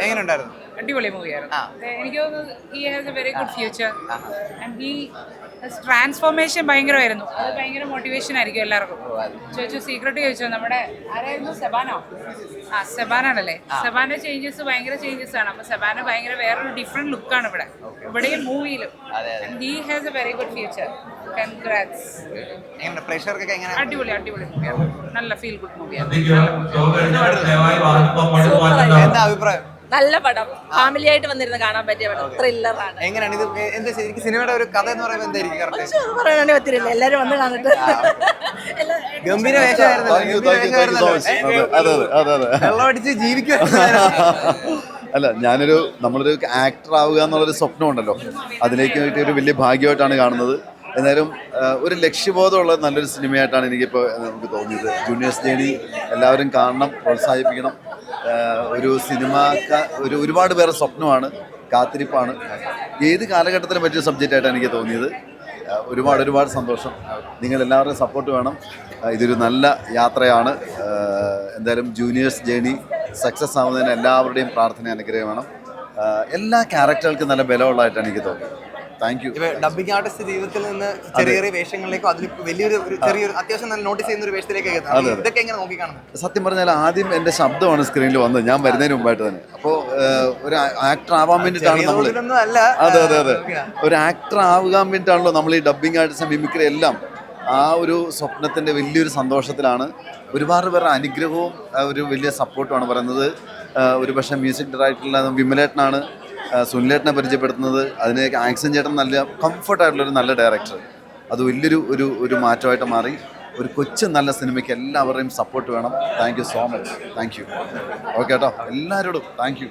എങ്ങനെയുണ്ടായിരുന്നു? അടിപൊളി മൂവിയായിരുന്നു. എനിക്ക് തോന്നുന്നു he has a very good future and he transformation ഭയങ്കരമായിരുന്നു. അത് ഭയങ്കര മോട്ടിവേഷൻ ആയിരിക്കും എല്ലാവർക്കും. ചോദിച്ചു സീക്രട്ട് ചോദിച്ചോ, നമ്മുടെ ആരായിരുന്നു, സെബാനോ? സെബാനാണല്ലേ. സെബാന്റെ ചേഞ്ചസ് ഭയങ്കര ചേഞ്ചസ് ആണ്. അപ്പൊ സെബാന ഭയങ്കര വേറൊരു ഡിഫറെന്റ് ലുക്കാണ് ഇവിടെയും മൂവിയിലും. He has a very good future. Congrats. അടിപൊളി അടിപൊളി മൂവിയാണ്. നല്ല ഫീൽ ഗുഡ് മൂവിയാണ്. എന്താ അഭിപ്രായം? നല്ല പടം, ഫാമിലി ആയിട്ട് വന്നിരുന്ന് കാണാൻ പറ്റിയ പടം. ത്രില്ലറാണ്. എങ്ങനെയാണ് ഇത്? എന്താ ശരിക്കും സിനിമയുടെ ഒരു കഥ എന്ന് പറയുമ്പോൾ എന്തായിരിക്കും? പറയാനേ പറ്റില്ല, എല്ലാരും വന്ന് കാണട്ടെ. ഗംഭീര വേഷമായിരുന്നു. വെള്ളമടിച്ച് ജീവിക്കുക. അല്ല, നമ്മളൊരു ആക്ടർ ആവുക എന്നുള്ളൊരു സ്വപ്നമുണ്ടല്ലോ, അതിലേക്ക് വേണ്ടി ഒരു വലിയ ഭാഗ്യമായിട്ടാണ് കാണുന്നത്. എന്നാലും ഒരു ലക്ഷ്യബോധമുള്ള നല്ലൊരു സിനിമയായിട്ടാണ് എനിക്കിപ്പോൾ നമുക്ക് തോന്നിയത്. ജൂനിയേഴ്സ് ജേണി എല്ലാവരും കാണണം, പ്രോത്സാഹിപ്പിക്കണം. ഒരു സിനിമ ഒരുപാട് പേരുടെ സ്വപ്നമാണ്, കാത്തിരിപ്പാണ്. ഏത് കാലഘട്ടത്തിലും പറ്റിയ സബ്ജക്റ്റായിട്ടാണ് എനിക്ക് തോന്നിയത്. ഒരുപാട് സന്തോഷം. നിങ്ങളെല്ലാവരുടെയും സപ്പോർട്ട് വേണം. ഇതൊരു നല്ല യാത്രയാണ്. എന്തായാലും ജൂനിയേഴ്സ് ജേണി സക്സസ് ആവുന്നതിന് എല്ലാവരുടെയും പ്രാർത്ഥന അനുഗ്രഹം വേണം. എല്ലാ ക്യാരക്ടറുകൾക്കും നല്ല ബലമുള്ളതായിട്ടാണ് എനിക്ക് തോന്നിയത്. Thank you. ഡബിംഗ് ആർട്ടിസ്റ്റ് ജീവിതത്തിൽ നിന്ന് ചെറിയ ചെറിയ വേഷങ്ങളിലേക്കോ അതിൽ വലിയൊരു ചെറിയൊരു അത്യാവശ്യം നല്ല നോട്ടീസ് ചെയ്യുന്ന ഒരു വേഷത്തിലേക്ക് ഇതൊക്കെ എങ്ങനെ നോക്കി കാണുന്നത്? സത്യം പറഞ്ഞാൽ ആദ്യം എൻ്റെ ശബ്ദമാണ് സ്ക്രീനിൽ വന്നത്, ഞാൻ വരുന്നതിന് മുമ്പായിട്ട് തന്നെ. അപ്പോൾ ഒരു ആക്ടർ ആവാൻ വേണ്ടിയിട്ടാണ് നമ്മൾ അതെ ഒരു ആക്ടർ ആവാൻ വേണ്ടിയിട്ടാണല്ലോ നമ്മൾ ഈ ഡബിംഗ് ആർട്ടിസ്റ്റ് മിമിക്രി എല്ലാം. ആ ഒരു സ്വപ്നത്തിൻ്റെ വലിയൊരു സന്തോഷത്തിലാണ്. ഒരുപാട് പേരുടെ അനുഗ്രഹവും ഒരു വലിയ സപ്പോർട്ടുമാണ് പറയുന്നത്. ഒരു പക്ഷേ മ്യൂസിക് ഡയറക്ടറിൽ വിമലേട്ടനാണ് സുനിലേട്ടനെ പരിചയപ്പെടുത്തുന്നത്. അതിന് ആക്ഷൻ ചേട്ടൻ നല്ല കംഫർട്ടായിട്ടുള്ളൊരു നല്ല ഡയറക്ടർ. അത് വലിയൊരു ഒരു മാറ്റമായിട്ട് മാറി. ഒരു കൊച്ചു നല്ല സിനിമയ്ക്ക് എല്ലാവരുടെയും സപ്പോർട്ട് വേണം. Thank you so much. Thank you. Okay കേട്ടോ, എല്ലാവരോടും താങ്ക് യു.